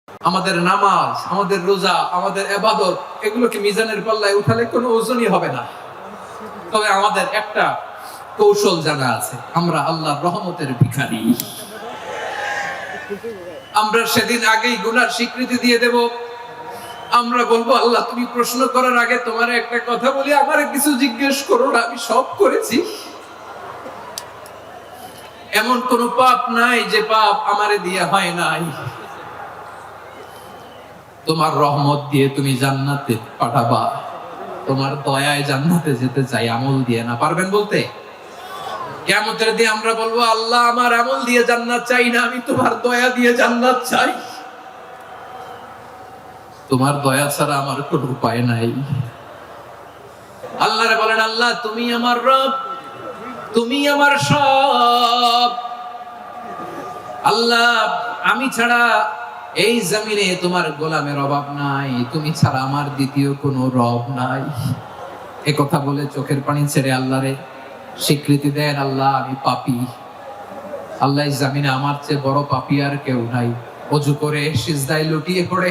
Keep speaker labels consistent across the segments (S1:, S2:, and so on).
S1: আমাদের নামাজ, আমাদের রোজা, আমাদের ইবাদত এগুলোকে মিজানের পাল্লায় উঠালে কোনো ওজনই হবে না। তবে আমাদের একটা কৌশল জানা আছে, আমরা আল্লাহর রহমতের ভিখারি। আমরা সেদিন আগেই গুনার স্বীকৃতি দিয়ে দেব। আমরা বলবো, আল্লাহ তুমি প্রশ্ন করার আগে তোমার একটা কথা বলি, আমারে কিছু জিজ্ঞেস করো না, আমি সব করেছি। এমন কোন পাপ নাই যে পাপ আমারে দিয়ে হয় নাই। তোমার রহমত দিয়ে তুমি জান্নাতে পাঠাবা, তোমার দয়ায় জান্নাতে যেতে চাই, আমল দিয়ে না। পারবেন বলতে? কিয়ামতের দিন আমরা বলবো, আল্লাহ আমার আমল দিয়ে জান্নাত চাই না, আমি তোমার দয়া দিয়ে জান্নাত চাই। তোমার দয়া ছাড়া আমার কোনো উপায় নাই। আল্লাহরে বলেন, আল্লাহ তুমি আমার রব, তুমি আমার সব। আল্লাহ আমি ছাড়া এই জমিনে তোমার গোলামের অভাব নাই, তুমি ছাড়া আমার দ্বিতীয় কোনো রব নাই। এ কথা বলে চোখের পানি ছেড়ে আল্লাহরে স্বীকৃতি দেন, আল্লাহ আমি পাপী। আল্লাহ এই জমিনে আমার চেয়ে বড় পাপী আর কেউ নাই। ওযু করে সিজদায় লুটিয়ে পড়ে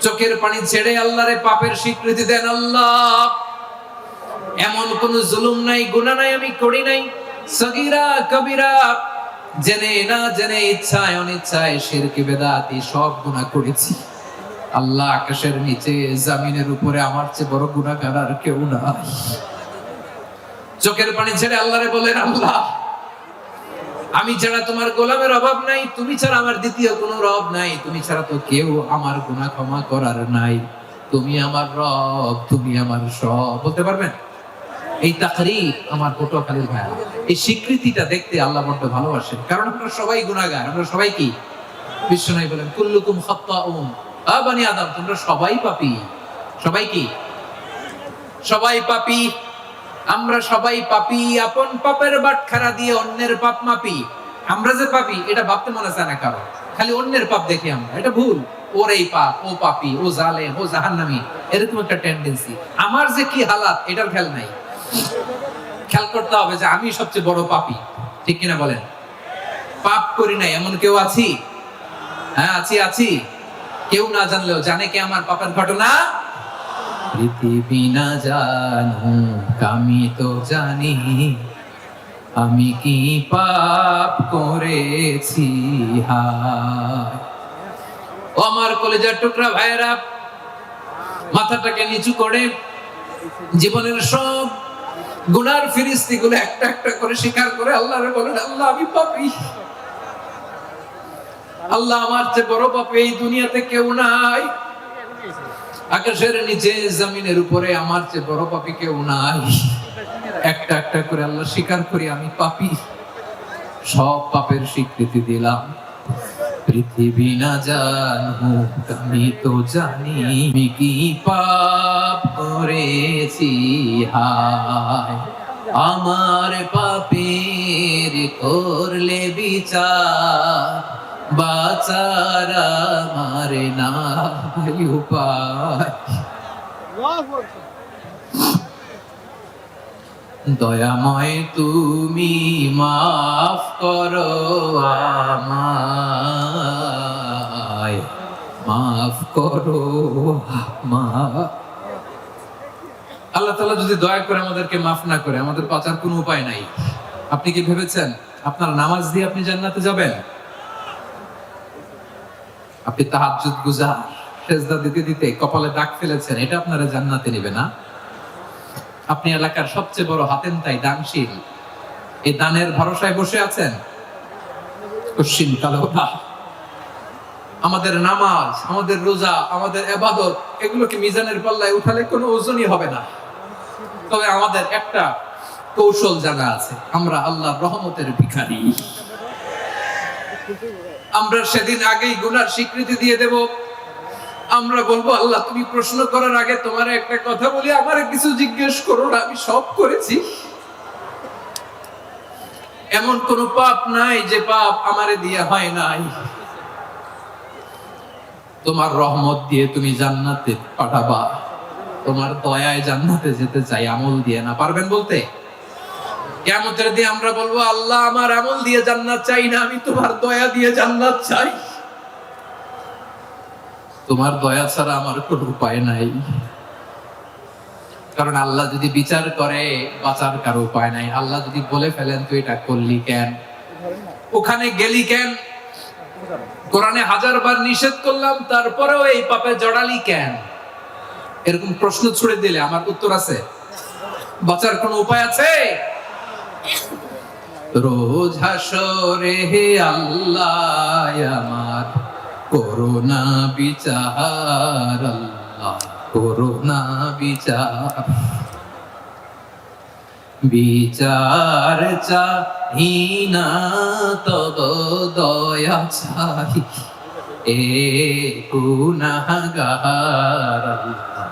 S1: চোখের পানি ছেড়ে আল্লাহরে পাপের স্বীকৃতি দেন, আল্লাহ এমন কোন জুলুম নাই, গুনাহ নাই আমি করি নাই, সগীরা কবিরা, জেনে না জেনে, ইচ্ছায় অনিচ্ছায়, শিরকি বেদাতি সব গুনাহ করেছি। আল্লাহ আকাশের নিচে জমিনের উপরে আমার চেয়ে বড় গুনাহগার আর কেউ নাই। চোখের পানি ছেড়ে আল্লাহরে বলেন, আল্লাহ আমি ছাড়া তোমার গোলামের অভাব নাই, তুমি ছাড়া আমার দ্বিতীয় কোনো রব নাই, তুমি ছাড়া তো কেউ আমার গুনাহ ক্ষমা করার নাই। তুমি আমার রব, তুমি আমার সব। বলতে পারবেন? এই তাকরীর আমার পটুয়াখালীর ভাইয়া, এই স্বীকৃতিটা দেখতে আল্লাহ বড় ভালোবাসেন। কারণ আমরা সবাই গুনাহগার, আমরা সবাই কি? বিশ্বনবী বলেন, কুল্লুকুম খাত্তাউন, আ বনি আদম তোমরা সবাই পাপী। সবাই কি? সবাই পাপী। আমরা সবাই পাপী, আপন পাপের বাটখারা দিয়ে অন্যের পাপ মাপি। আমরা যে পাপী এটা ভাবতে মনে চায় না কারো, খালি অন্যের পাপ দেখি আমরা, এটা ভুল। ওর এই পাপ, ও পাপী, ও জালেম, ও জাহান্নামী, এরকম একটা টেন্ডেন্সি। আমার যে কি হালাত এটার খেয়াল নাই। খেয়াল করতে হবে যে আমি সবচেয়ে বড় পাপী, ঠিক কিনা বলেন? পাপ করি নাই এমন কেউ আছি? হ্যাঁ আছি। কেউ না জানলেও জানে কে আমার পাপের ঘটনা? পৃথিবী না জানুক আমি তো জানি, আমি কি পাপ করেছি। হায় ও আমার কলেজার টুকরা ভাইয়েরা, মাথাটাকে নিচু করে জীবনের সব গুনার ফিরিস্তিগুলো একটা একটা করে স্বীকার করে আল্লাহরে বলেন, আল্লাহ আমি পাপী। আল্লাহ আমার চেয়ে বড় পাপী এই দুনিয়াতে কেউ নাই। আকাশের নিচে জমিনের উপরে আমার চেয়ে বড় পাপী কেউ নাই। একটা একটা করে আল্লাহ স্বীকার করি আমি পাপী, সব পাপের স্বীকৃতি দিলাম। পৃথিবী না জানুক আমি তো জানি, আমি কি পাপ করেছি। হায় আমার পাপের করলে বিচার, বাঁচার আমার নাই উপায়। দয়াময় তুমি মাফ করো আমায়, মাফ করো আল্লাহ তাআলা যদি দয়া করে আমাদেরকে মাফ না করে, আমাদের বাঁচার কোনো উপায় নাই। আপনি কি ভেবেছেন আপনার নামাজ দিয়ে আপনি জান্নাতে যাবেন? আপনি তাহাজ্জুদ গুজার, সেজদা দিতে দিতে কপালে দাগ ফেলেছেন, এটা আপনারা জান্নাতে নেবে না। আপনি এলাকার সবচেয়ে বড় হাতেমতাই, দানশীল, এই দানের ভরসায় বসে আছেন। কশিন কালো না। আমাদের নামাজ, আমাদের রোজা, আমাদের ইবাদত এগুলোকে মিজানের পাল্লায় উঠালে কোনো ওজনই হবে না। তবে আমাদের একটা কৌশল জানা আছে, আমরা আল্লাহর রহমতের ভিখারি। আমরা সেদিন আগেই গুনার স্বীকৃতি দিয়ে দেব। আমরা বলবো, আল্লাহ তুমি প্রশ্ন করার আগে তোমার একটা কথা বলি, আমারে কিছু জিজ্ঞেস করো না, আমি সব করেছি। এমন কোন পাপ নাই যে পাপ আমারে দিয়ে হয় নাই। তোমার রহমত দিয়ে তুমি জান্নাতে পাঠাবা, তোমার দয়ায় জান্নাতে যেতে চাই, আমল দিয়ে না। পারবেন বলতে? কিয়ামতের দিন আমরা বলবো, আল্লাহ আমার আমল দিয়ে জান্নাত চাই না, আমি তোমার দয়া দিয়ে জান্নাত চাই। তোমার দয়া ছাড়া আমার কোনো উপায় নাই। কারণ আল্লাহ যদি বিচার করে বাঁচার কারো উপায় নাই। আল্লাহ যদি বলে ফেলেন তুই এটা করলি কেন, ওখানে গেলি কেন, কোরআনে 1000 বার নিষেধ করলাম তারপরেও এই পাপে জড়ালি কেন, এরকম প্রশ্ন ছুড়ে দিলে আমার উত্তর আছে? বাঁচার কোনো উপায় আছে? রোজ হাসরে হে আল্লাহ আমার করোনা বিচার, আল্লাহ করোনা বিচার, বিচার চাহি না তব দয়া চাই, এ গুনাহগার আল্লাহ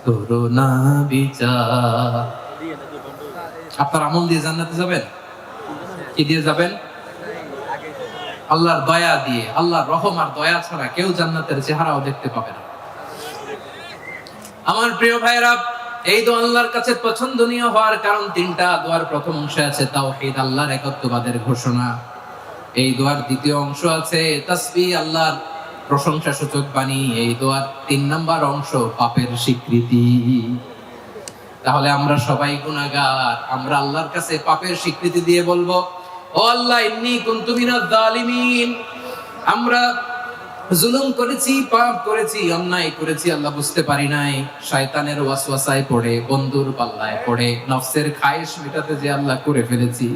S1: করোনা বিচার। আপনার আমল দিয়ে জান্নাতে যাবেন? কি দিয়ে যাবেন? আল্লাহর দয়া দিয়ে। আল্লাহর রহম আর দয়া ছাড়া কেউ জান্নাতের চেহারাও দেখতে পাবে না। আমার প্রিয় ভাইরা, এই দোয়া আল্লাহর কাছে পছন্দনীয় হওয়ার কারণ 3টা। দোয়ার প্রথম অংশে আছে তাওহীদ, আল্লাহর একত্ববাদের ঘোষণা। এই দোয়ার দ্বিতীয় অংশ আছে তাসবিহ, আল্লাহর প্রশংসা সূচক বাণী। এই দোয়ার 3 নাম্বার অংশ পাপের স্বীকৃতি। তাহলে আমরা সবাই গুনাহগার। আমরা আল্লাহর কাছে পাপের স্বীকৃতি দিয়ে বলবো, ও আল্লাহ ইন্নী কুনতু মিনাজ জালিমিন, আমরা জুলুম করেছি, পাপ করেছি, অন্যায় করেছি, আল্লাহ বুঝতে পারি নাই, শয়তানের ওয়াসওয়াসায় পড়ে, বন্ধুর পাল্লায় পড়ে, নফসের খায়েশ মেটাতে যে আল্লাহ করে ফেলেছি।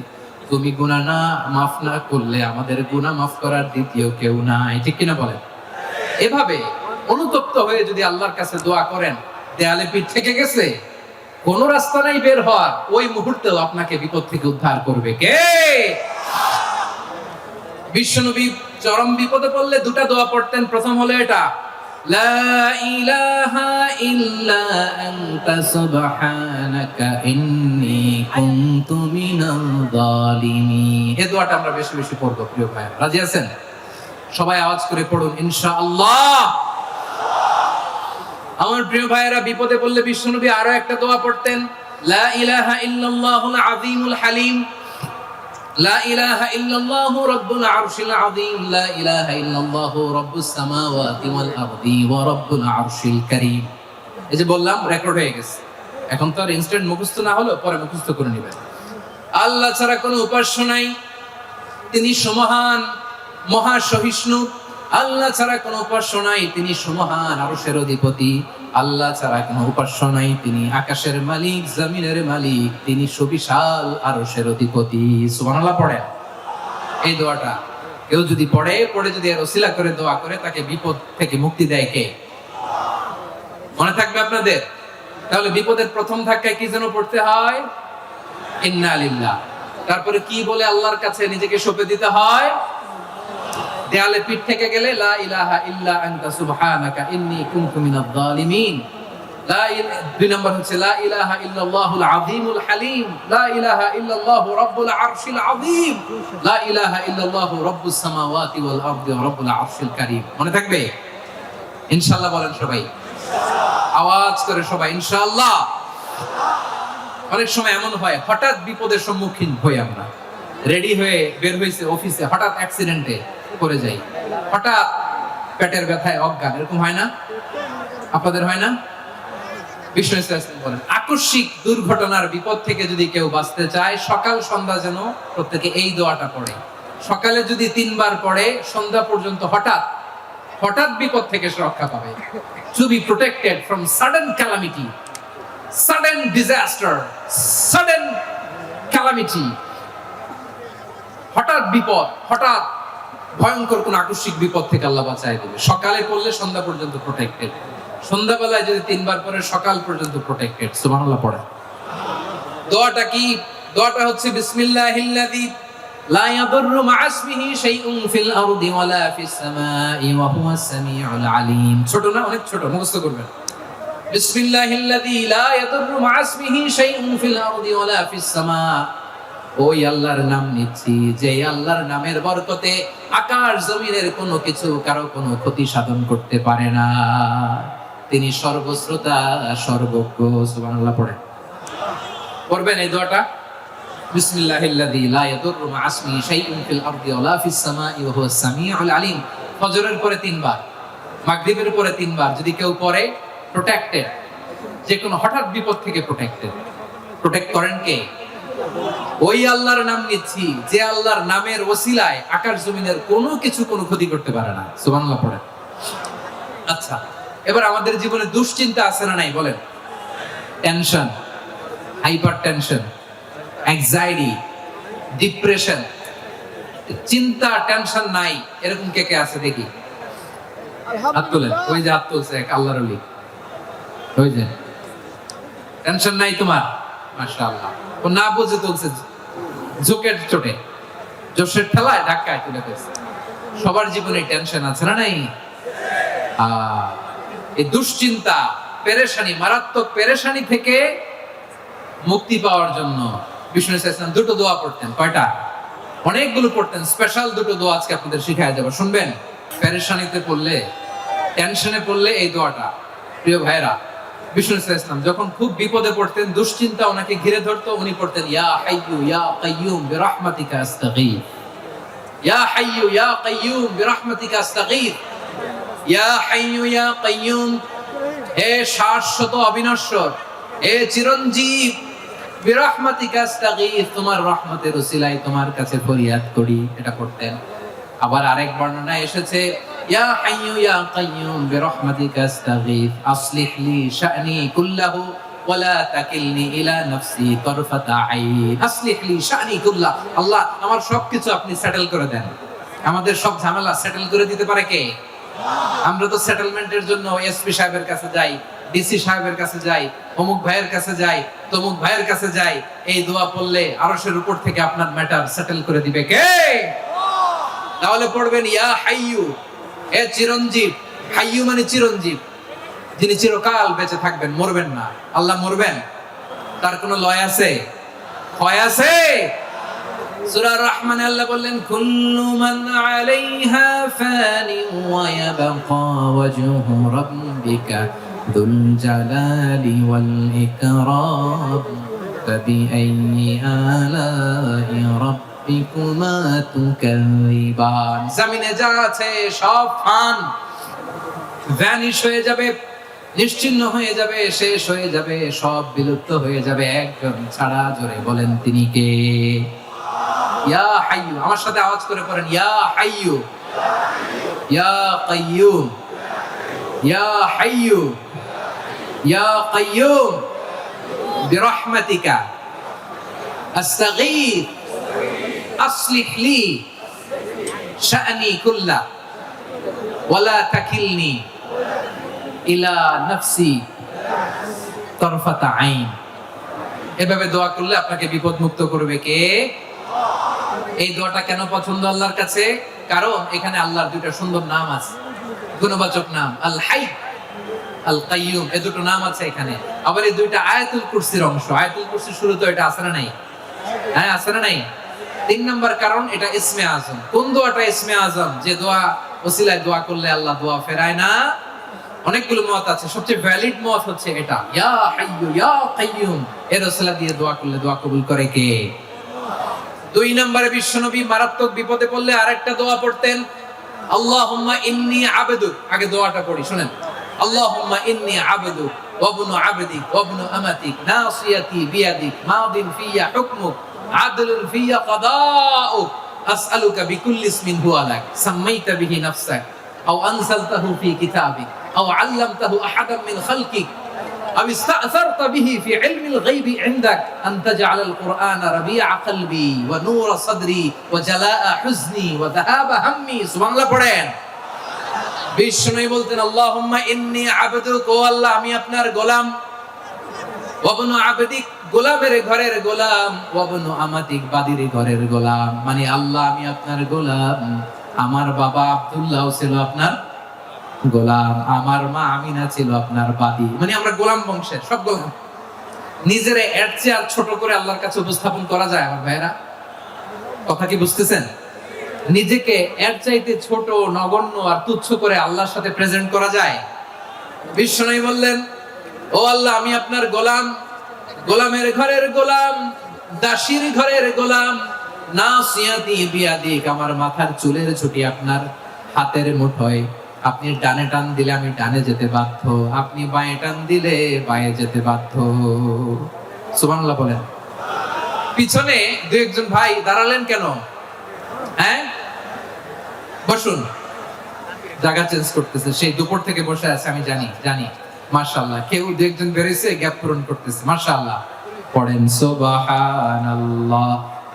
S1: তুমি গুনাহ না মাফ না করলে আমাদের গুনাহ মাফ করার দ্বিতীয় কেউ নাই। ঠিক কিনা বলেন? এভাবে অনুতপ্ত হয়ে যদি আল্লাহর কাছে দোয়া করেন, দেয়ালে পিঠ থেকে গেছে, কোন রাস্তা নাই বের হওয়ার, ওই মুহূর্তেও আপনাকে বিপদ থেকে উদ্ধার করবে কে? বিশ্বনবী চরম বিপদে পড়লে 2টা দোয়া পড়তেন। প্রথম হলো এটা, লা ইলাহা ইল্লা আনতা সুবহানাকা ইন্নী কুনতু মিনাল জালিমিন। এই দোয়াটা আমরা বেশি বেশি পড়ব প্রিয় ভাই। রাজি আছেন? সবাই আওয়াজ করে পড়ুন ইনশাআল্লাহ। আমার প্রিয় ভাইয়েরা, বিপদে পড়লে বিশ্বনবী আরো একটা দোয়া পড়তেন, লা ইলাহা ইল্লাল্লাহুল আযীমুল হালিম, লা ইলাহা ইল্লাল্লাহু রাব্বুল আরশিল আযীম, লা ইলাহা ইল্লাল্লাহু রাব্বুস সামাওয়াতি ওয়াল আরদি ওয়া রাব্বুল আরশিল কারীম। এই যে বললাম, রেকর্ড হয়ে গেছে। এখন তো আর ইনস্ট্যান্ট মুখস্থ না হলো, পরে মুখস্থ করে নেবেন। আল্লাহ ছাড়া কোনো উপাস্য নাই, তিনি সমহান, মহা সহিষ্ণু। আল্লাহ ছাড়া কোনো উপাস্য নাই, তিনি সমহান, আরশের অধিপতি। আল্লাহ ছাড়া কোনো উপাস্য নাই, তিনি আকাশের মালিক, জমিনের মালিক, তিনি সুবিশাল আরশের অধিপতি। সুবহানাল্লাহ পড়েন এই দোয়াটা। কেউ যদি পড়ে যদি এর ওসিলা করে দোয়া করে, তাকে বিপদ থেকে মুক্তি দেয় কে? মনে থাকবে আপনাদের? তাহলে বিপদের প্রথম ধাক্কায় কি যেন পড়তে হয়? ইন্না লিল্লাহ। তারপরে কি বলে আল্লাহর কাছে নিজেকে সঁপে দিতে হয়? দেয়ালে পিঠ থেকে গেলে লা ইলাহা ইল্লা আনতা সুবহানাকা ইন্নী কুনতু মিনাজ জালিমিন। 2 নম্বর হচ্ছে লা ইলাহা ইল্লাল্লাহুল আযীমুল হালিম, লা ইলাহা ইল্লাল্লাহু রাব্বুল আরশিল আযীম, লা ইলাহা ইল্লাল্লাহু রাব্বুস সামাওয়াতি ওয়াল আরদি ওয়া রাব্বুল আরশিল কারীম। মনে থাকবে? ইনশাআল্লাহ বলেন সবাই, আওয়াজ করে সবাই ইনশাআল্লাহ। অনেক সময় এমন হয়, হঠাৎ বিপদের সম্মুখীন হই আমরা, রেডি হয়ে বের হইছে অফিসে, হঠাৎ অ্যাক্সিডেন্টে পড়ে যাই, হঠাৎ পেটের ব্যথায় অজ্ঞান, এরকম হয় না? আপনাদের হয় না? বিষ্ণু ইসলাম বলেন, আকস্মিক দুর্ঘটনার বিপদ থেকে যদি কেউ বাঁচতে চায়, সকাল সন্ধ্যা যেন প্রত্যেকে এই দোয়াটা পড়ে। সকালে যদি 3 বার পড়ে, সন্ধ্যা পর্যন্ত হঠাৎ হঠাৎ বিপদ থেকে সে রক্ষা পাবে। To be protected from sudden calamity, sudden disaster, sudden calamity, হঠাৎ বিপদ, হঠাৎ ভয়ঙ্কর কোন আকস্মিক বিপদ থেকে আল্লাহ বাঁচায় দেবে। সকালে করলে সন্ধ্যা পর্যন্ত প্রোটেক্টেড, সন্ধ্যাবেলায় যদি 3 বার পরে সকাল পর্যন্ত প্রোটেক্টেড। সুবহানাল্লাহ পড়ে। দোয়াটা কি? দোয়াটা হচ্ছে বিসমিল্লাহিল্লাযী লা ইয়াদুররু মা'a ইসমিহি শাইউন ফিল আরদি ওয়ালা ফিস সামাই ওয়া হুয়াস সামিউল আলীম। ছোট না? অনেক ছোট, মুখস্থ করবেন। বিসমিল্লাহিল্লাযী লা ইয়াদুররু মা'a ইসমিহি শাইউন ফিল আরদি ওয়ালা ফিস সামা। ওই আল্লাহর নাম নিচ্ছি, যে আল্লাহর নামের বরকতে আকাশ জমিনের কোনো কিছু কারো কোনো ক্ষতি সাধন করতে পারে না। তিনি সর্বশ্রোতা, সর্বজ্ঞ। সুবহানাল্লাহ পড়েন। পড়বেন এই দোয়াটা, বিসমিল্লাহিল্লাযী লা ইয়াদুররু মা'a ইসমিহি শাইউন ফিল আরদি ওয়ালা ফিস সামাই ওয়া হুয়াস সামিউল আলীম। ফজরের পরে 3 বার, মাগরিবের পরে 3 বার যদি কেউ পড়ে প্রোটেক্টেড, যে কোনো হঠাৎ বিপদ থেকে প্রোটেক্টেড। প্রোটেক্ট করেন কে? ওই আল্লাহর নাম নিচ্ছি যে আল্লাহর নামের ওসিলায় আকাশ জমিনের কোনো কিছু কোনো ক্ষতি করতে পারে না। সুবহানাল্লাহ পড়েন। আচ্ছা, এবার আমাদের জীবনে দুশ্চিন্তা আছে না নাই বলেন? Tension, hyper tension, anxiety, depression, চিন্তা টেনশন নাই এরকম কে কে আছে দেখি হাত তোলেন। ওই যে হাত তুলছে এক আল্লাহর ওলি, ওই যে টেনশন নাই তোমার, মাশাআল্লাহ। ও না বুঝে তুলছে, ঝোঁকের চোটে, জোশের ঠেলায় ধাক্কায় তুলে ফেলছে। সবার জীবনে টেনশন আছে না নাই? এই দুশ্চিন্তা, পেরেশানি, মারাত্মক পেরেশানি থেকে মুক্তি পাওয়ার জন্য বিষ্ণু ইসলাম দুটো দোয়া পড়তেন। কয়টা? অনেকগুলো পড়তেন। স্পেশাল দুটো দোয়া আজকে আপনাদের শিখায় যাবো, শুনবেন। পেরেশানিতে পড়লে, টেনশনে পড়লে এই দোয়াটা। প্রিয় ভাইরা, বিষ্ণু ইসলাম যখন খুব বিপদে পড়তেন, দুশ্চিন্তা ওনাকে ঘিরে ধরতো, উনি পড়তেন ইয়া হাইয়ু ইয়া কাইয়ুম বিরহমাতিকা আস্তাগীথ, ইয়া হাইয়ু ইয়া কাইয়ুম বিরহমাতিকা আস্তাগীথ, ইয়া হাইয়ু ইয়া কাইয়ুম, হে শাশ্বত অবিনশ্বর, হে চিরঞ্জীব, বিরহমাতিকা আস্তাগীথ, তোমার রহমতের ওসিলায় তোমার কাছে ফরিয়াদ করি। এটা পড়তেন। আবার আরেক বর্ণনায় এসেছে ইয়া হাইয়ু ইয়া কাইয়ুম বিরহমাতিকা আস্তাগীথ আসলিহ লি শা'নি কুল্লাহু ওয়া লা তাকিলনি ইলা নাফসি তারফাতা আইন। আসলিহ লি শা'নি কুল্লাহ, আল্লাহ আমার সবকিছু আপনি সেটেল করে দেন। আমাদের সব ঝামেলা সেটেল করে দিতে পারে কে? আমরা তো সেটেলমেন্টের জন্য এসপি সাহেবের কাছে যাই, ডিসি সাহেবের কাছে যাই, অমুক ভাইয়ের কাছে যাই, তমুক ভাইয়ের কাছে যাই। এই দোয়া পড়লে আরশের উপর থেকে আপনার ম্যাটার সেটেল করে দিবে কে? তাহলে পড়বেন ইয়া হাইয়ু, হে চিরঞ্জীব। হাইয়ু মানে চিরঞ্জীব, যিনি চিরকাল বেঁচে থাকবেন, মরবেন না। আল্লাহ মরবেন? তার কোনো লয় আছে? ক্ষয় আছে? সূরা রহমানে আল্লাহ বললেন কুল্লু মান আলাইহা ফানি ওয়া ইয়াবকা ওয়াজহু রাব্বিকা যুল জালালি ওয়াল ইকরাম ফাবিআইয়ি আলাই রাব্বিকুমা তুকাযিবান। জমিনে যা আছে সব ফান, ভ্যানিশ হয়ে যাবে, নিশ্চিহ্ন হয়ে যাবে, শেষ হয়ে যাবে, সব বিলুপ্ত হয়ে যাবে, একজন ছাড়া। জোরে বলেন তিনি কে? ইয়া হাইয়ু, আমার সাথে আওয়াজ করে পড়েন ইয়া হাইয়ু ইয়া কাইয়ুম ইয়া হাইয়ু ইয়া কাইয়ুম বিরহমাতিকা আস্তাগীথ আসলিহ লি শা'নি কুল্লা ওয়া লা তাকিলনি ইলা নাফসি তারফাতা আইন। এভাবে দোয়া করলে আপনাকে বিপদ মুক্ত করবে কে? এই দোয়াটা কেন পছন্দ আল্লাহর কাছে? কারণ এখানে আল্লাহর দুইটা সুন্দর নাম আছে, গুণবাচক নাম, আল হাই, আল কাইয়ুম, এই দুটো নাম আছে এখানে। আবার এই দুইটা আয়াতুল কুরসির অংশ। আয়াতুল কুরসির শুরু তো এটা আছে না নাই? হ্যাঁ, আছে না নাই? 3 নাম্বার কারণ এটা ইসমে আজম। কোন দোয়াটা ইসমে আজম? যে দোয়া ওসিলায় দোয়া করলে আল্লাহ দোয়া ফেরায় না। অনেকগুলো মত আছে, সবচেয়ে ভ্যালিড মত হচ্ছে এটা, ইয়া হাইয়ু ইয়া কাইয়ুম। এর ওসিলা দিয়ে দোয়া করলে দোয়া কবুল করে কে? 2 নম্বরে বিশ্বনবী মারাত্মক বিপদে পড়লে আরেকটা দোয়া পড়তেন, আল্লাহুম্মা ইন্নী আবদুক। আগে দোয়াটা পড়ি, শুনেন। আল্লাহুম্মা ইন্নী আবদুক ওয়া ইবনু আবদিক ওয়া ইবনু আমাতিক নাসিয়াতি বিয়াদিক মাদিন ফিয়া হুকমুক আদলুন ফিয়া কাদাউক আসআলুকা বিকুল্লি ইসমিন হুয়া লাক সাম্মাইতা বিহি নাফসাক আও আনজালতাহু ফি কিতাবিক আও আল্লামতাহু আহাদাম মিন খালকিক أو استأثرت به في علم الغيب عندك أن تجعل القرآن ربيع قلبي ونور صدري وجلاء حزني وذهاب همي। سبحان الله পড়েন। বিষ্ণু বলতেন আল্লাহুম্মা ইন্নী আবদুক, ও আল্লাহ আমি আপনার গোলাম, ওয়া ইবনু আবদিক, গোলামের ঘরের গোলাম, ওয়া ইবনু আমাতিক, বাদীর ঘরের গোলাম। মানে আল্লাহ আমি আপনার গোলাম। আমার বাবা আব্দুল্লাহ ছিল আপনার গোলাম, আমার মা আমিনা ছিল আপনার বাদী। মানে আমরা গোলাম বংশের, সব গোলাম। নিজেরে এর চেয়ে আর ছোট করে আল্লাহর কাছে উপস্থাপন করা যায় আমার ভাইরা? কথা কি বুঝতেছেন? নিজেকে এর চাইতে ছোট, নগণ্য আর তুচ্ছ করে আল্লাহর সাথে প্রেজেন্ট করা যায়? বিশ্বনবী বললেন ও আল্লাহ আমি আপনার গোলাম, গোলামের ঘরের গোলাম, দাসীর ঘরের গোলাম, নাসিয়াতি বিয়াদিক, আমার মাথার চুলের ছুটি আপনার হাতের মুঠোয়, আপনি ডানে টান দিলে আমি ডানে যেতে বাধ্য, আপনি বাঁয়ে টান দিলে বাঁয়ে যেতে বাধ্য। সুবহানাল্লাহ বলেন। পিছনে দু একজন ভাই দাঁড়ালেন কেন? হ্যাঁ, বসুন। জায়গা চেঞ্জ করতেছে, সেই দুপুর থেকে বসে আছে, আমি জানি জানি। মাশাআল্লাহ, কেউ দু একজন বেরিয়েছে, গ্যাপ পূরণ করতেছে। মাশাআল্লাহ পড়েন সুবহানাল্লাহ,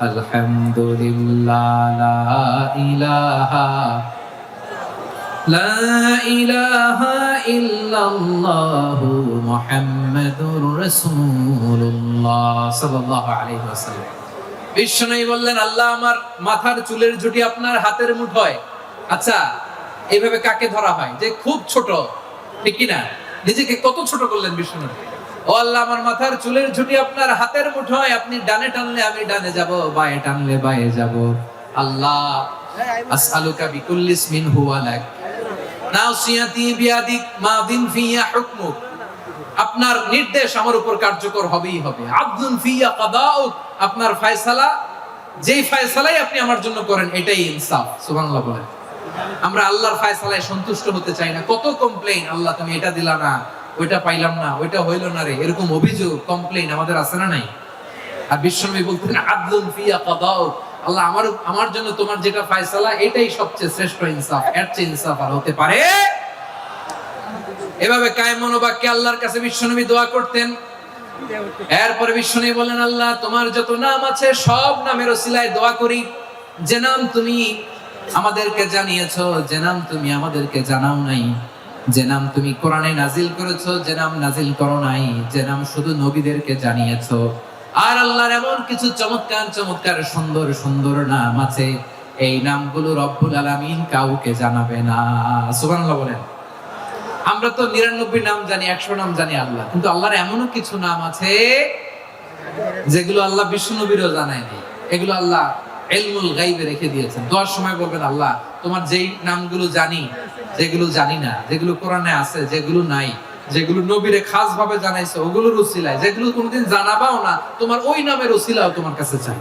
S1: আলহামদুলিল্লাহ, লা ইলাহা ইল্লাল্লাহু মুহাম্মাদুর রাসূলুল্লাহ সাল্লাল্লাহু আলাইহি ওয়াসাল্লাম। বিশ্বনবী বললেন, আল্লাহ আমার মাথার চুলের ঝুঁটি আপনার হাতের মুঠোয়। আচ্ছা, এইভাবে কাকে ধরা হয়? যে খুব ছোট, ঠিক কি না? নিজেকে কত ছোট করলেন বিশ্বনবী। ও আল্লাহ, আমার মাথার চুলের ঝুঁটি আপনার হাতের মুঠোয়, আপনি ডানে টানলে আমি ডানে যাব, বাঁয়ে টানলে বাঁয়ে যাব। আল্লাহ, আসআলুকা বিকুল্লি ইসমিন হুয়া লাক, নাসিয়াতি বিয়াদিক, মাদিন ফিয়া হুকমুক। আপনার নির্দেশ আমার উপর কার্যকর হবেই হবে। আদলুন ফিয়া কাদাউক, আপনার ফয়সালা, যেই ফয়সালাই আপনি আমার জন্য করেন এটাই ইনসাফ। সুবহানাল্লাহ বলেন। আমরা আল্লাহর ফয়সালায় সন্তুষ্ট হতে চাই না। কত কমপ্লেইন, আল্লাহ তুমি এটা দিলা না, ওইটা পাইলাম না, ওইটা হইল না রে, এরকম অভিযোগ, কমপ্লেইন আমাদের আছে না নাই? আর বিশ্বনবী বলতেন, আদলুন ফিয়া কাদাউক, আল্লাহ আমার জন্য তোমার যেটা ফয়সালা এটাই সবচেয়ে শ্রেষ্ঠ ইনসাফ, এর চেয়ে ইনসাফ আর হতে পারে? এভাবে কায়েম মনোবাক্যে আল্লাহর কাছে বিশ্বনবী দোয়া করতেন। এরপরে বিশ্বনবী বলেন, আল্লাহ তোমার যত নাম আছে সব নামের ওসিলায় দোয়া করি, যে নাম তুমি আমাদেরকে জানিয়েছো, যে নাম তুমি আমাদেরকে জানাও নাই, যে নাম তুমি কোরআনে নাজিল করেছো, যে নাম নাজিল করো নাই, যে নাম শুধু নবীদেরকে জানিয়েছো। আর আল্লাহর এমন কিছু চমৎকার চমৎকার সুন্দর সুন্দর নাম আছে, এই নামগুলো রব্বুল আলামিন কাউকে জানাবে না। সুবহানাল্লাহ বলেন। আমরা তো 99 নাম জানি, 100 নাম জানি আল্লাহ, কিন্তু আল্লাহর এমনও কিছু নাম আছে যেগুলো আল্লাহ বিশ্বনবীরও জানায়নি। এগুলো আল্লাহ ইলমুল গায়বে রেখে দিয়েছেন। দোয়ার সময় বলবেন, আল্লাহ তোমার যেই নামগুলো জানি, যেগুলো জানি না, যেগুলো কোরআনে আছে, যেগুলো নাই, যেগুলো নবীরে খাস ভাবে জানাইছো ওগুলোর উসিলায়, যেগুলো কোনোদিন জানাবাও না, তোমার ওই নামের উসিলাও তোমার কাছে চাই।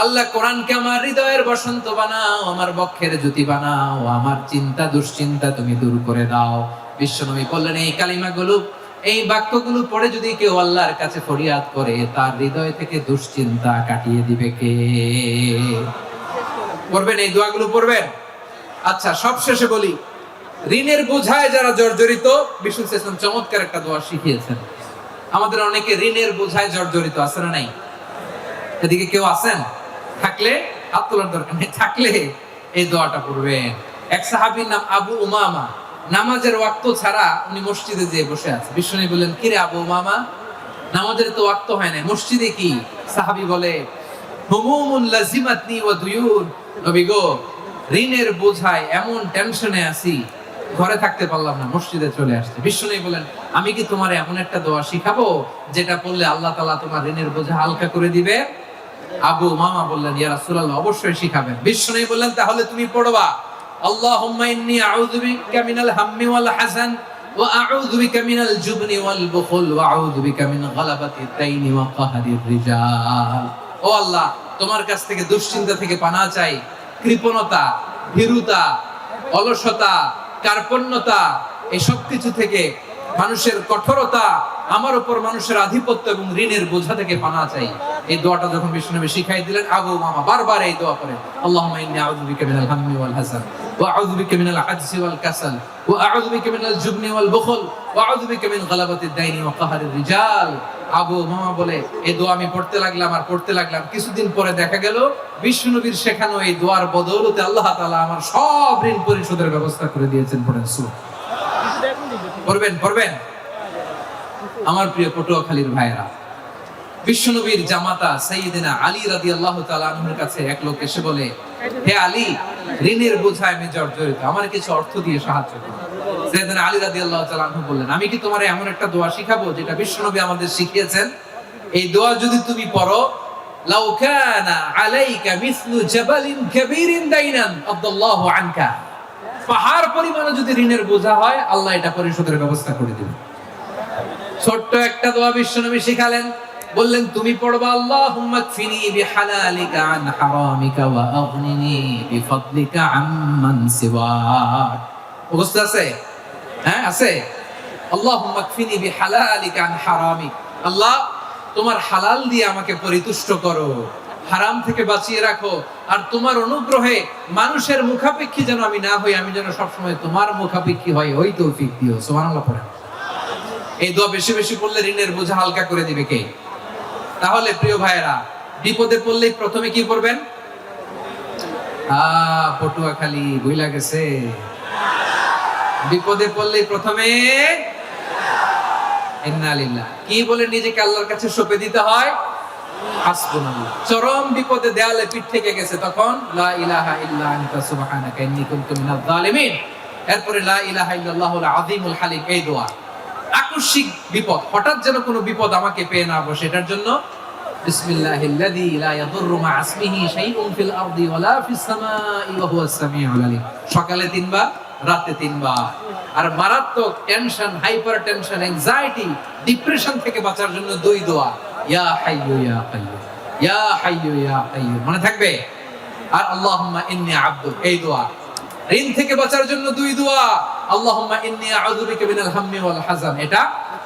S1: আল্লাহ কোরআনকে আমার হৃদয়ের বসন্ত বানাও, আমার বক্ষের জ্যোতি বানাও, আমার চিন্তা দুশ্চিন্তা তুমি দূর করে দাও। বিশ্বনবী বললেন, এই কালিমাগুলো, এই বাক্যগুলো পড়ে যদি কেউ আল্লাহর কাছে ফরিয়াদ করে, তার হৃদয় থেকে দুশ্চিন্তা কাটিয়ে দিবে কে? পড়বেন, এই দোয়াগুলো পড়বেন। আচ্ছা, সবশেষে বলি, ঋণের বোঝায় যারা জর্জরিত, বিষ্ণু ইসলাম চমৎকার একটা দোয়া শিখিয়েছেন। আমাদের অনেকে ঋণের বোঝায় জর্জরিত, আছে না নাই? এদিকে কেউ আছেন? থাকলে হাত তোলার দরকার নেই, থাকলে এই দোয়াটা পড়বেন। এক সাহাবীর নাম আবু উমামা, নামাজের ওয়াক্ত ছাড়া উনি মসজিদে যেয়ে বসে আছে। বিশ্বনবী বললেন, কি রে আবু উমামা, নামাজের তো ওয়াক্ত হয় না, মসজিদে কি? সাহাবী বলে, হুমুমুন লাজিমাতনি ওয়া দুয়ুন, নবী গো, ঋণের বোঝায় এমন টেনশনে আছি, ঘরে থাকতে পারলাম না, মসজিদে চলে আসছে। বিশ্বনবী বলেন, আমি কি তোমার এমন একটা দোয়া শিখাবো যেটা পড়লে আল্লাহ তাআলা তোমার ঋণের বোঝা হালকা করে দিবে? আবু উমামা বললেন, ইয়া রাসূলুল্লাহ, অবশ্যই শিখাবেন। বিশ্বনবী বললেন, তাহলে তুমি পড়বা, আল্লাহুম্মা ইন্নী আউযু বিকা মিনাল হাম্মি ওয়াল হাযান ওয়া আউযু বিকা মিনাল জুবনি ওয়াল বুখল ওয়া আউযু বিকা মিন গালাবাতিদ দাইনি ওয়া কাহরির রিজাল। ও আল্লাহ, তোমার কাছ থেকে দুশ্চিন্তা থেকে পানাহ চাই, কৃপণতা, ভীরুতা, অলসতা, কার্পণ্যতা, এই সব কিছু থেকে, মানুষের কঠোরতা, আমার উপর মানুষের আধিপত্য এবং ঋণের বোঝা থেকে পানাহ চাই। এই দোয়াটা যখন বিশ্বনবী শিখাই দিলেন, আবু উমামা বারবার এই দোয়া করেন, আল্লাহুম্মা ইন্নী আউযু বিকা মিনাল হাম্মি ওয়াল হাযান ওয়া আউযু বিকা মিনাল আজজি ওয়াল কাসাল ওয়া আউযু বিকা মিনাল জুবনি ওয়াল বুখল ওয়া আউযু বিকা মিন গালাবাতিদ দাইনি ওয়া কাহরির রিজাল। আবু উমামা বলে, এই দোয়া আমি পড়তে লাগলাম আর পড়তে লাগলাম, কিছুদিন পরে দেখা গেল বিশ্বনবীর শেখানো এই দোয়ার বদৌলতে আল্লাহ তাআলা আমার সব ঋণ পরিশোধের ব্যবস্থা করে দিয়েছেন। পড়েন সুবহানাল্লাহ। পড়বেন পড়বেন। আমার প্রিয় পটুয়াখালীর ভাইয়েরা, বিশ্বনবীর জামাতা সাইয়েদনা আলী রাদিয়াল্লাহু তাআলা আনহুর কাছে এক লোক এসে বলে, হে আলী, ঋণের বোঝায় আমি জর্জরিত, আমার কিছু অর্থ দিয়ে সাহায্য করুন। সাইয়েদনা আলী রাদিয়াল্লাহু তাআলা আনহু বললেন, আমি কি তোমারে এমন একটা দোয়া শিখাবো যেটা বিশ্বনবী আমাদের শিখিয়েছেন? এই দোয়া যদি তুমি পড়ো, লাউ কানা আলাইকা মিসলু জাবালিন কাবীরিন দাইনান আদাল্লাহু আনকা, পাহাড় পরিমাণ যদি ঋণের বোঝা হয়, আল্লাহ এটা পরিশোধের ব্যবস্থা করে দিবেন। ছোট্ট একটা দোয়া বিশ্বনবী শিখালেন, বললেন, তুমি পড়বা, আল্লাহুম্মা কফিনি বিহালালিকা আন হারামিকা ওয়া আগনিনি বিফাদলিকা আম্মান সিওয়াক। ও মুখস্থ আছে? হ্যাঁ আছে। আল্লাহুম্মা কফিনি বিহালালিকা আন হারামি, আল্লাহ তোমার হালাল দিয়ে আমাকে পরিতুষ্ট করো, হারাম থেকে বাঁচিয়ে রাখো, আর তোমার অনুগ্রহে মানুষের মুখাপেক্ষী যেন আমি না হই, আমি যেন সবসময় তোমার মুখাপেক্ষী হই, ওই তৌফিক দিও। সুবহানাল্লাহ পড়েন। এই দোয়া বেশি বেশি পড়লে ঋণের বোঝা হালকা করে দিবে কে? তাহলে প্রিয় ভাইয়েরা, বিপদে পড়লেই প্রথমে কি করবেন? পটুয়াখালী ভুইলা গেছে। বিপদে পড়লেই প্রথমে ইন্না লিল্লাহ কি বলে নিজেকে আল্লাহর কাছে সঁপে দিতে হয়? হাসবুনাল্লাহ। চরম বিপদে দেয়ালে পিঠ থেকে গেছে, তখন লা ইলাহা ইল্লা আনতা সুবহানাকা ইন্নী কুনতু মিনাজ জালিমিন। এরপরে লা ইলাহা ইল্লাল্লাহুল আযীমুল হালিম, এই দোয়া। আকস্মিক বিপদ, হঠাৎ যেন কোনো বিপদ আমাকে পেয়ে না বসে, এটার জন্য বিসমিল্লাহিল্লাযী লা ইয়াদুররু মা ইসমিহি শাইউন ফিল আরদি ওয়ালা ফিস সামাই ওয়া হুয়াস সামিউল আলীম। সকালে 3 বার, রাতে 3 বার। আর মারাত্মক tension, hyper tension, anxiety, depression থেকে বাঁচার জন্য 2 দোয়া, ইয়া হাইয়্যু ইয়া কাইয়্যুম, ইয়া হাইয়্যু ইয়া কাইয়্যুম, মনে থাকবে? আর আল্লাহুম্মা ইন্নী আবদুক, এই দোয়া। ঋণ থেকে বাঁচার জন্য 2 দোয়া, আল্লাহুম্মা ইন্নী আউযু বিকা মিনাল হাম্মি ওয়াল হাযান, এটা।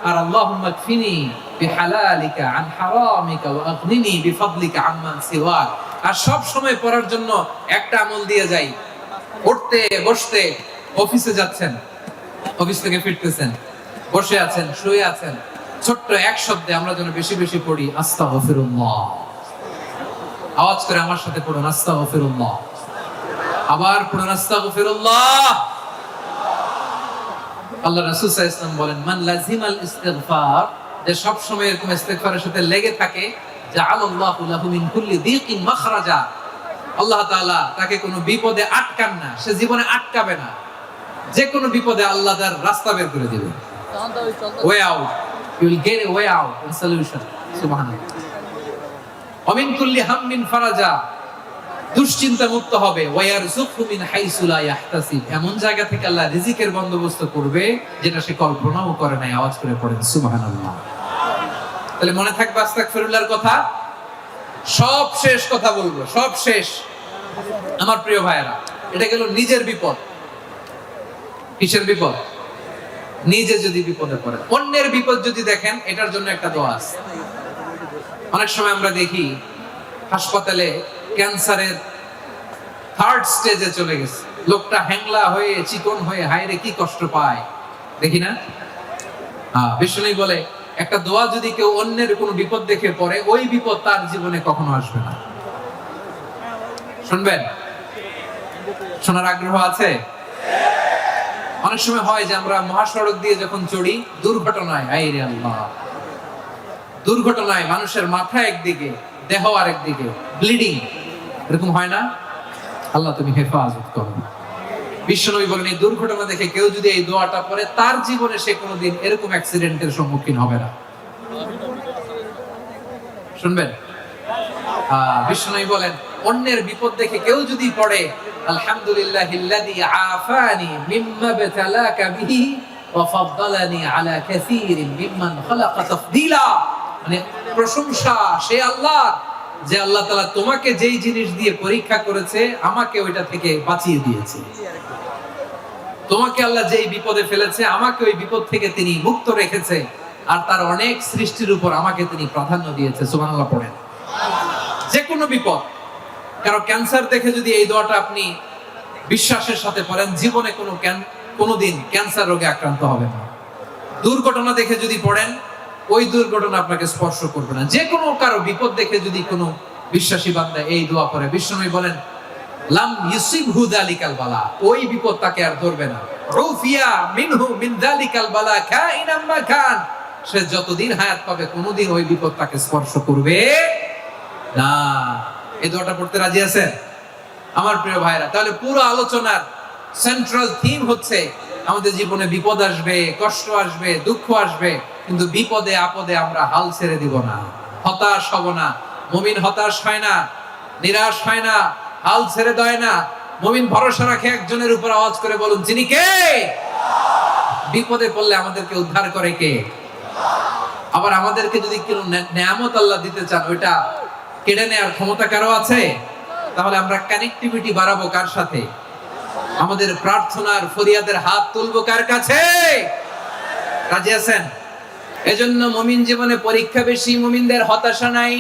S1: আর আল্লাহুম্মা কফিনি বিহালালিকা আন হারামিকা ওয়া আগনিনি বিফাদলিকা আম্মান সিওয়াক। আর সব সময় পড়ার জন্য একটা আমল দিয়ে যাই, উঠতে বসতে, অফিসে যাচ্ছেন, অফিস থেকে ফিরতেছেন, বসে আছেন, শুয়ে আছেন, ছোট্ট এক শব্দে আমরা যেন বেশি বেশি পড়ি আস্তাগফিরুল্লাহ। আওয়াজ করে আমার সাথে পড়ুন আস্তাগফিরুল্লাহ। আবার পড়ুন আস্তাগফিরুল্লাহ। আল্লাহ রাসূল সাল্লাল্লাহু আলাইহি ওয়াসাল্লাম বলেন, মান লাজিমাল ইস্তিগফার, যে সব সময় এরকম ইস্তিগফারের সাথে লেগে থাকে, জাআলাল্লাহু লাহু মিন কুল্লি দীকিন মাখরাজা, আল্লাহ তাআলা তাকে কোনো বিপদে আটকান না, সে জীবনে আটকাবে না, যে কোনো বিপদে আল্লাহ তার রাস্তা বের করে দিবেন। Way out, you will get a way out and solution. সুবহানাল্লাহ। ওয়া মিন কুল্লি হাম্মিন ফারাজা, দুশ্চিন্তা মুক্ত হবে। ওয়া ইয়ারযুকহু মিন হাইসু লা ইয়াহতাসিব, এমন জায়গা থেকে আল্লাহ রিজিকের বন্দোবস্ত করবে যেটা সে কল্পনাও করে নাই। আওয়াজ করে পড়েন সুবহানাল্লাহ। তাহলে মনে থাকবে আস্তাগফিরুল্লাহর কথা। সব শেষ কথা বলবো, সব শেষ আমার প্রিয় ভাইয়েরা। এটা গেল নিজের বিপদ। কিসের বিপদ? নিজে যদি বিপদে পড়েন। অন্যের বিপদ যদি দেখেন, এটার জন্য একটা দোয়া আছে। অনেক সময় আমরা দেখি হাসপাতালে ক্যান্সারের 3rd স্টেজে চলে গেছে, লোকটা হ্যাংলা হয়ে, চিকন হয়ে, হায়রে কি কষ্ট পায়, দেখি না? বিষ্ণু বলে, একটা দোয়া যদি কেউ অন্যের কোনো বিপদ দেখে পড়ে, ওই বিপদ তার জীবনে কখনো আসবে না। শুনবেন? শোনার আগ্রহ আছে? অনেক সময় হয় যে আমরা মহাসড়ক দিয়ে যখন চড়ি, দুর্ঘটনায়, আইরে আল্লাহ, দুর্ঘটনায় মানুষের মাথা একদিকে, দেহ আরেকদিকে, ব্লিডিং, এরকম হয় না? আল্লাহ তুমি হেফাজত করো। বিশ্বনবী বলেন, এই দুর্ঘটনা দেখে কেউ যদি এই দোয়াটা পড়ে, তার জীবনে সে কোনোদিন এরকম অ্যাক্সিডেন্টের সম্মুখীন হবে না। শুনবেন? বিশ্বনবী বলেন, অন্যের বিপদ দেখে কেউ যদি পড়ে, আলহামদুলিল্লাহিল্লাযী আফানি মিম্মা বাতালাকা বিহি ওয়া ফাদ্দালানি আলা কাসীরিন মিম্মান খালাকা তাফদীলা, মানে প্রশংসা সে আল্লাহর, যে আল্লাহ তাআলা তোমাকে যেই জিনিস দিয়ে পরীক্ষা করেছে, আমাকে ওইটা থেকে বাঁচিয়ে দিয়েছে। তোমাকে আল্লাহ যেই বিপদে ফেলেছে, আমাকে ওই বিপদ থেকে তিনি মুক্ত রেখেছে, আর তার অনেক সৃষ্টির উপর আমাকে তিনি প্রাধান্য দিয়েছে। সুবহানাল্লাহ পড়েন। যে কোনো বিপদ, কারো ক্যান্সার দেখে যদি এই দোয়াটা আপনি বিশ্বাসের সাথে পড়েন, জীবনে কোনোদিন ক্যান্সার রোগে আক্রান্ত হবেন না। দুর্ঘটনা দেখে যদি পড়েন, ওই দুর্ঘটনা আপনাকে স্পর্শ করবে না। যে কোনো কারো বিপদ দেখে যদি কোনো বিশ্বাসী বান্দা এই দোয়া পড়ে, বিশ্বনবী বলেন, লাম ইউসিবহু যালিকাল বালা, ওই বিপদ তাকে আর ধরবে না। রুফিয়া মিনহু মিন যালিকাল বালা কাইনাম মা কান, সে যতদিন হায়াত পাবে কোনোদিন ওই বিপদ তাকে স্পর্শ করবে না। এই দোয়াটা পড়তে রাজি আছেন আমার প্রিয় ভাইরা? তাহলে পুরো আলোচনার সেন্ট্রাল থিম হচ্ছে, আমাদের জীবনে বিপদ আসবে, কষ্ট আসবে, দুঃখ আসবে, কিন্তু বিপদে আপদে আমরা হাল ছেড়ে দিব না, হতাশ হব না। মুমিন হতাশ হয় না, নিরাশ হয় না, হাল ছেড়ে দেয় না। মুমিন ভরসা রাখে একজনের উপর। আওয়াজ করে বলুন, যিনি কে? বিপদে পড়লে আমাদেরকে উদ্ধার করে কে? আবার আমাদেরকে যদি কোনো নেয়ামত আল্লাহ দিতে চান, ওইটা কেড়ে নেওয়ার ক্ষমতা কারো আছে? তাহলে আমরা কানেক্টিভিটি বাড়াবো কার সাথে? আমাদের প্রার্থনার ফরিয়াদের হাত তুলবো কার কাছে? রাজি আছেন? এজন্য মুমিন জীবনে পরীক্ষা বেশি, মুমিনদের হতাশা নাই,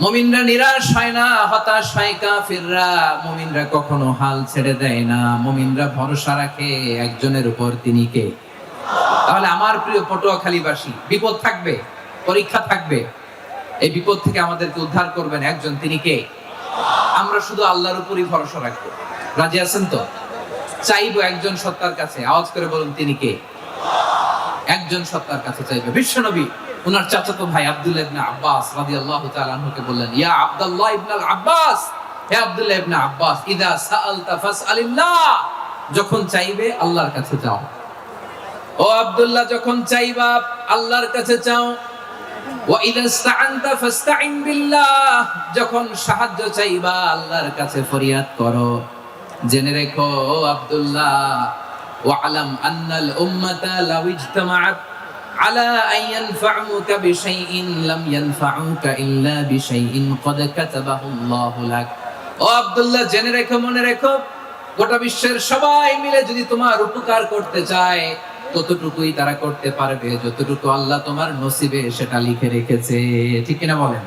S1: মুমিনরা নিরাশ হয় না, হতাশ হয় কাফিররা। মুমিনরা কখনো হাল ছেড়ে দেয় না, মুমিনরা ভরসা রাখে একজনের উপর, তিনি কে? তাহলে আমার প্রিয় পটুয়াখালীবাসী, বিপদ থাকবে, পরীক্ষা থাকবে, এই বিপদ থেকে আমাদেরকে উদ্ধার করবেন একজন, তিনি কে? আমরা শুধু আল্লাহর উপরই ভরসা রাখবো। রাজি আছেন তো? চাইবো একজন সত্তার কাছে, আওয়াজ করে বলুন তিনি কে? একজন সত্তার কাছে চাইবে। বিশ্বনবী ওনার চাচাতো ভাই আব্দুল্লাহ ইবনে আব্বাস রাদিয়াল্লাহু তাআলা আনহুকে বললেন, ইয়া আব্দুল্লাহ ইবনে আব্বাস, হে আব্দুল্লাহ ইবনে আব্বাস, ইযা সাআলতা ফাসআলিল্লাহ, যখন চাইবে আল্লাহর কাছে চাও। ও আব্দুল্লাহ, যখন চাইবা আল্লাহর কাছে চাও। ওয়া ইযা ইসতাআনতা ফাসতাইন বিল্লাহ, যখন সাহায্য চাইবা আল্লাহর কাছে ফরিয়াদ করো। জেনে রেখো ও আব্দুল্লাহ, ওয়া'লাম আন্নাল উম্মাতা লাউ ইজতামাআত আলা আন ইয়ানফাউকা বিশাইইন লাম ইয়ানফাউকা ইল্লা বিশাইইন ক্বাদ কাতাবাহু আল্লাহু লাক। ও আব্দুল্লাহ, জেনে রেখো, মনে রেখো, গোটা বিশ্বের সবাই মিলে যদি তোমার উপকার করতে চায় ততটুকুই তারা করতে পারবে যতটুকু আল্লাহ তোমার নসিবে সেটা লিখে রেখেছে। ঠিক কিনা বলেন?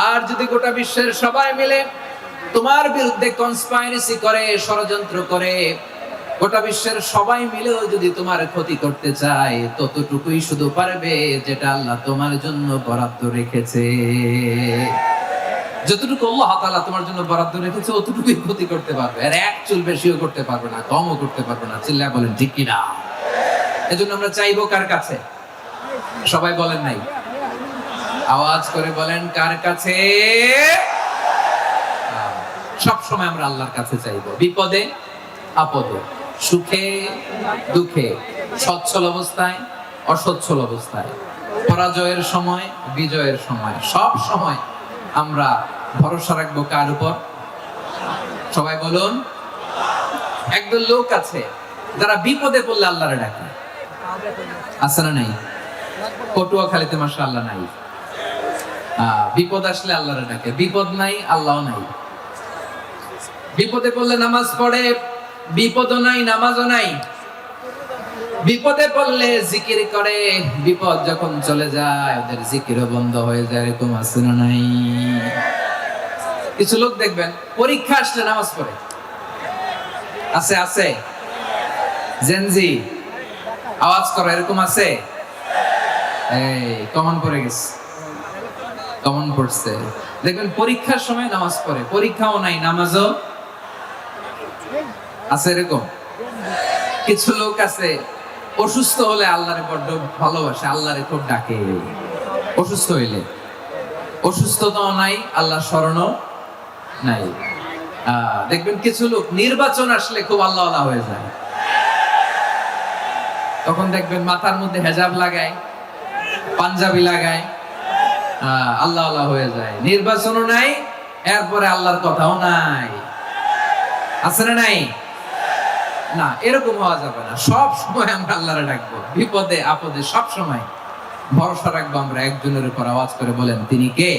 S1: আর যদি গোটা বিশ্বের সবাই মিলে তোমার বিরুদ্ধে কনস্পাইরেসি করে, ষড়যন্ত্র করে, গোটা বিশ্বের সবাই মিলেও যদি তোমার ক্ষতি করতে চায় ততটুকুই শুধু পারবে যেটা আল্লাহ তোমার জন্য বরাদ্দ রেখেছে। যতটুকু আল্লাহ তাআলা তোমার জন্য বরাদ্দ রেখেছে অতটুকুই ক্ষতি করতে পারবে, আর এক চুল বেশিও করতে পারবে না, কমও করতে পারবে না। চিল্লায় বলেন ঠিক কিনা? এজন্য আমরা চাইবো কার কাছে? সবাই বলেন নাই, আওয়াজ করে বলেন কার কাছে? সব সময় আমরা আল্লাহর কাছে চাইবো, বিপদে আপদে, সুখে দুঃখে, সচ্ছল অবস্থায় অসচ্ছল অবস্থায়, পরাজয়ের সময় বিজয়ের সময়, সব সময় আমরা ভরসা রাখবো কার উপর? সবাই বলুন। একদল লোক আছে যারা বিপদে পড়লে আল্লাহরে ডাকে, আছে না নাই? পটুয়াখালীতে মাশাআল্লাহ নাই। বিপদ আসলে আল্লাহরে ডাকে, বিপদ নাই আল্লাহ নাই। বিপদে পড়লে নামাজ পড়ে, বিপদও নাই নামাজও নাই। বিপদে পড়লে জিকির করে, বিপদ যখন চলে যায় ওদের জিকিরও বন্ধ হয়ে যায়। এরকম আছে না নাই? কিছু লোক দেখবেন পরীক্ষা আসলে নামাজ পড়ে, আছে আছে? জেনজি আওয়াজ করো, এরকম আছে? এই কমন পড়ে গেছে, কমন পড়ছে। দেখবেন পরীক্ষার সময় নামাজ পড়ে, পরীক্ষাও নাই নামাজও আছে। এরকম কিছু লোক আছে অসুস্থ হলে আল্লাহরে বড্ড ভালোবাসে, আল্লাহরে খুব ডাকে। অসুস্থ হইলে, অসুস্থতাও নাই, আল্লাহ স্মরণও নাই। দেখবেন কিছু লোক নির্বাচন আসলে খুব আল্লাহওয়ালা হয়ে যায়, তখন দেখবেন মাথার মধ্যে হেজাব লাগায়, পাঞ্জাবি লাগায়, আল্লাহওয়ালা হয়ে যায়। নির্বাচনও নাই, এরপরে আল্লাহর কথাও নাই। আছে না নাই? না, এরকম হওয়া যাবে না। সব সময় আমরা আল্লাহরে ডাকবো, বিপদে আপদে সব সময় ভরসা রাখবো আমরা একজনের উপর। আওয়াজ করে বলেন তিনি কে?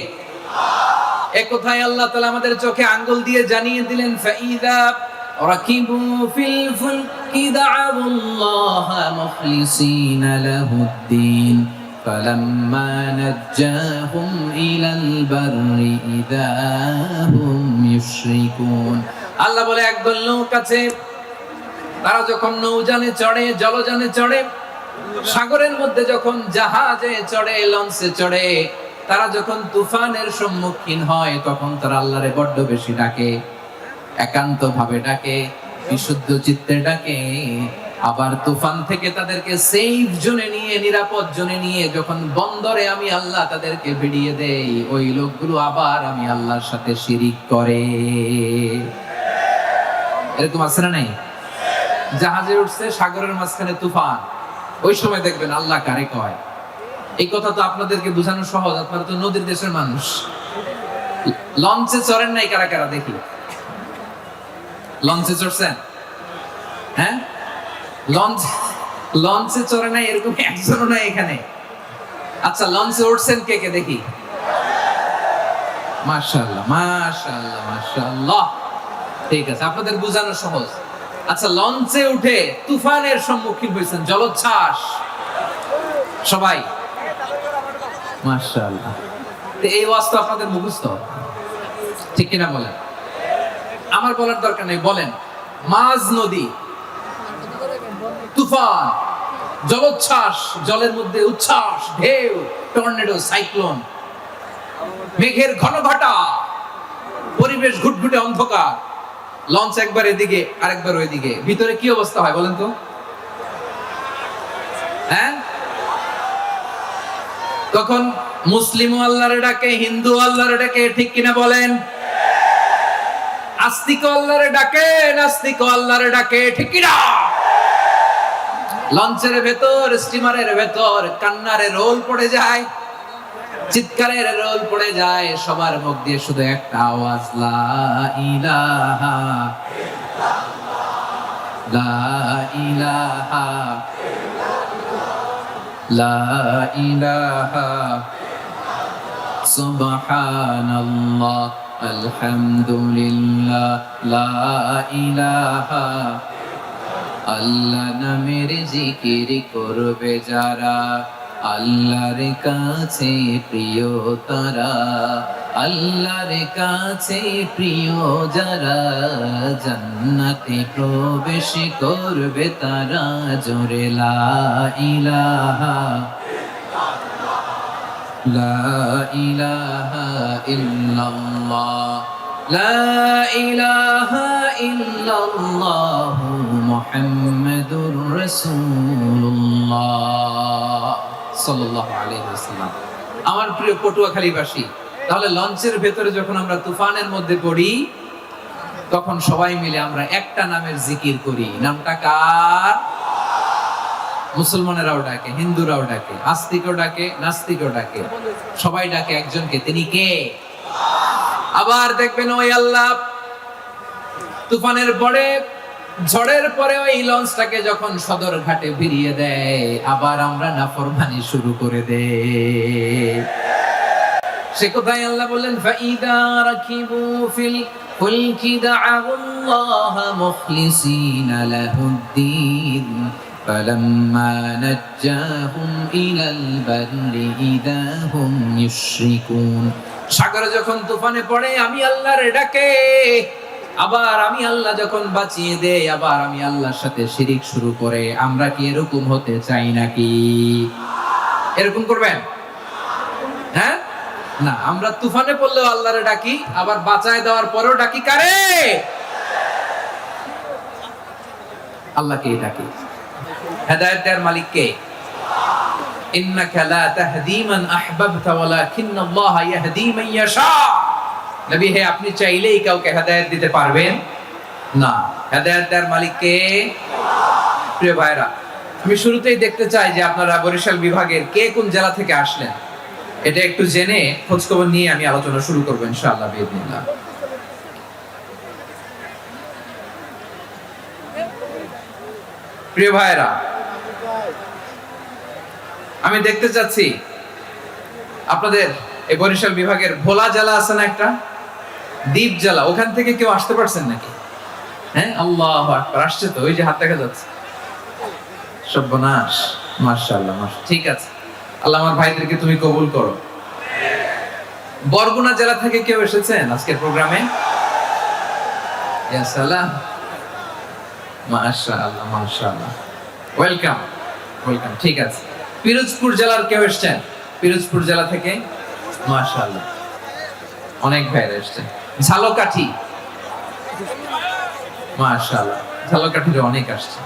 S1: এ কথাই আল্লাহ তাআলা আমাদের চোখে আঙ্গুল দিয়ে জানিয়ে দিলেন, ফাইদা রাকিবু ফিল ফুলকি দা'উল্লাহ মুখলিসিনা লাহুদ্দিন ফালাম্মা নাজ্জাহুম ইলাল বাররি ইযা হুম ইউশরিকুন। আল্লাহ বলে একদল লোক আছে, তারা যখন নৌযানে চড়ে, জলযানে চড়ে, সাগরের মধ্যে যখন জাহাজে চড়ে, লঞ্চে চড়ে, তারা যখন তুফানের সম্মুখীন হয় তখন তারা আল্লাহরে বড্ড বেশি ডাকে, একান্ত ভাবে ডাকে, বিশুদ্ধ চিত্তে ডাকে। আবার তুফান থেকে তাদেরকে সেফ জোনে নিয়ে, নিরাপদ জোনে নিয়ে যখন বন্দরে আমি আল্লাহ তাদেরকে ভিড়িয়ে দেই, ওই লোকগুলো আবার আমি আল্লাহর সাথে শিরিক করে। এরকম আছে না নাই? জাহাজে উঠছে, সাগরের মাঝখানে তুফান, ওই সময় দেখবেন আল্লাহ কারে কয়। এই কথা তো আপনাদেরকে বোঝানো সহজ, আপনারা তো নদীর দেশের মানুষ। লঞ্চে চড়েন নাই কারা কারা? দেখি, লঞ্চে চড়ছেন? হ্যাঁ, লঞ্চে চড়ে নাই এরকম একজনও নাই এখানে। আচ্ছা, লঞ্চে উঠছেন কে কে? দেখি। মাশাআল্লাহ মাশাআল্লাহ মাশাআল্লাহ। ঠিক আছে, আপনাদের বোঝানো সহজ। আচ্ছা, লঞ্চে উঠে তুফানের সম্মুখীন হয়েছেন, জলোচ্ছ্বাস, সবাই মাশাআল্লাহ। এই ওয়াজ তো আপনাদের মুখস্থ, ঠিক কিনা বলেন? আমার বলার দরকার নেই, বলেন। মাঝ নদী, তুফান, জলোচ্ছ্বাস, জলের মধ্যে উচ্ছ্বাস, ঢেউ, টর্নেডো, সাইক্লোন, মেঘের ঘনঘটা, পরিবেশ ঘুটঘুটে অন্ধকার, লঞ্চ একবার এদিকে আরেকবার ওইদিকে, ভিতরে কি অবস্থা হয় বলেন তো? হ্যাঁ, তখন মুসলিম আল্লাহরে ডাকে, হিন্দু আল্লাহরে ডাকে, ঠিক কিনা বলেন? আস্তিক আল্লাহরে ডাকে, নাস্তিক আল্লাহরে ডাকে, ঠিক কিনা? লঞ্চের ভেতর, স্টিমারের ভেতর কান্নারে রোল পড়ে যায়, চিৎকারের রোল পড়ে যায়, সবার মুখ দিয়ে শুধু একটা আওয়াজ, লা ইলাহা লা ইলাহা লা ইলাহা সুবহানাল্লাহ আলহামদুলিল্লাহ লা ইলাহা। আল্লাহ নামের জিকির করবে যারা, আল্লাহর কাছে প্রিয় তারা, আল্লাহর কাছে প্রিয় যারা, জান্নাতে প্রবেশ করবে তারা, জোরে লা ইলাহা লা ইলাহা ইল্লাল্লাহ লা ইলাহা ইল্লাল্লাহ মুহাম্মাদুর রাসূলুল্লাহ সাল্লাল্লাহু আলাইহি ওয়াসাল্লাম। আমার প্রিয় পটুয়াখালীবাসী, তাহলে লঞ্চের ভেতরে যখন আমরা তুফানের মধ্যে পড়ি, তখন সবাই মিলে আমরা একটা নামের জিকির করি। নামটা কার? মুসলমানেরাও ডাকে, হিন্দুরাও ডাকে, আস্তিকও ডাকে, নাস্তিকও ডাকে, সবাই ডাকে একজনকে, তিনি কে? আবার দেখবেন ওই আল্লাহ তুফানের পরে, ঝড়ের পরে ওই লঞ্চটাকে যখন সদর ঘাটে ফিরিয়ে দেয়, আবার আমরা নাফরমানি শুরু করে দেই। সে কোথায় আল্লাহ বললেন, ফাইদা রাকিবু ফিল ফুলকি দা'আল্লাহ মুখলিসিনা লাহুদ্দিন ফালাম্মা নাজ্জাহুম ইলাল বাররি ইযা হুম ইউশরিকুন। সাগরে যখন তুফানে পড়ে আমি আল্লাহর ডাকে, আবার আমি আল্লাহ যখন বাঁচিয়ে দেই, আবার আমি আল্লাহর সাথে শিরিক শুরু করে, আমরা কি এরকম হতে চাই নাকি? এরকম করবেন? হ্যাঁ না, আমরা তুফানে পড়লেও আল্লাহরে ডাকি, আবার বাঁচায় দেওয়ার পরেও ডাকি কারে? আল্লাহকেই ডাকি। হেদায়েত দেওয়ার মালিক কে? ইন্নাকা লা তাহদি মান আহবাবতা ওয়ালাকিন্নাল্লাহা ইয়াহদি মান ইয়াশা। নবী হে, আপনি চাইলেই কাউকে হেদায়েত দিতে পারবেন না, হেদায়েত দেওয়ার মালিক কে? প্রিয় ভাইরা, আমি শুরুতেই দেখতে চাই যে আপনারা বরিশাল বিভাগের কে কোন জেলা থেকে আসলেন, এটা একটু জেনে খোঁজখবর নিয়ে আমি আলোচনা শুরু করবো ইনশাআল্লাহ বিইذنিল্লাহ। প্রিয় ভাইরা, আমি দেখতে চাচ্ছি আপনাদের এই বরিশাল বিভাগের ভোলা জেলা আছে না একটা, দ্বীপ জেলা, ওখান থেকে কেউ আসতে পারছেন নাকি? হ্যাঁ, আল্লাহু আকবার, আসছে তো, ওই যে হাত দেখা যাচ্ছে। সর্বনাশ, মাশাআল্লাহ, ঠিক আছে, আল্লাহ আমার ভাইদেরকে তুমি কবুল করো। বরগুনা জেলা থেকে কেউ এসেছেন আজকের প্রোগ্রামে? ইয়া সালাম, মাশাআল্লাহ মাশাআল্লাহ, ওয়েলকাম ওয়েলকাম, ঠিক আছে। পিরোজপুর জেলার কেউ এসেছেন? পিরোজপুর জেলা থেকে মাশাআল্লাহ অনেক ভাইরা এসেছেন। ঝালকাঠি, মাশাআল্লাহ, ঝালকাঠির অনেক আসছে।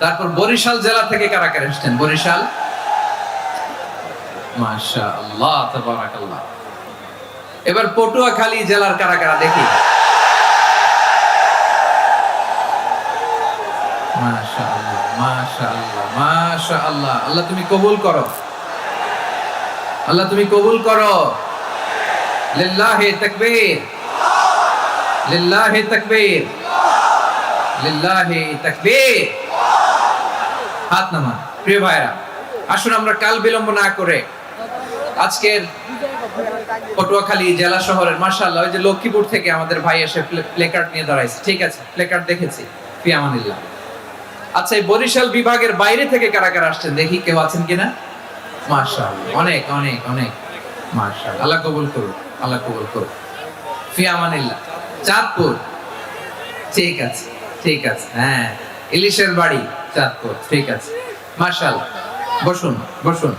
S1: তারপর বরিশাল জেলা থেকে কারা কারা এসেছেন? বরিশাল, মাশাআল্লাহ তাবারাকাল্লাহ। এবার পটুয়াখালী জেলার কারা কারা দেখি? মাশাআল্লাহ মাশাআল্লাহ মাশাআল্লাহ, আল্লাহ তুমি কবুল করো, আল্লাহ তুমি কবুল করো। লিল্লাহি তাকবীর, লিল্লাহি তাকবীর, লিল্লাহি তাকবীর। হাত নামান। প্রিয় ভাইরা, আসুন আমরা কাল বিলম্ব না করে আজকের পটুয়াখালী জেলা শহরের মাশাআল্লাহ, ওই যে লক্ষ্মীপুর থেকে আমাদের ভাই এসে প্লেকার্ড নিয়ে দাঁড়াইছে। ঠিক আছে, প্লেকার্ড দেখেছি। ফি আমানিল্লাহ। আচ্ছা, এই বরিশাল বিভাগের বাইরে থেকে কারা কারা আসছেন দেখি, কেউ আছেন কিনা? মাশাআল্লাহ, অনেক অনেক অনেক মাশাআল্লাহ। আল্লাহ কবুল করুন, আল্লাহ কবুল করুন। ফি আমানিল্লাহ। চাঁদপুর, ঠিক আছে ঠিক আছে, হ্যাঁ ইলিশের বাড়ি চাঁদপুর, ঠিক আছে মাশাআল্লাহ। বসুন বসুন।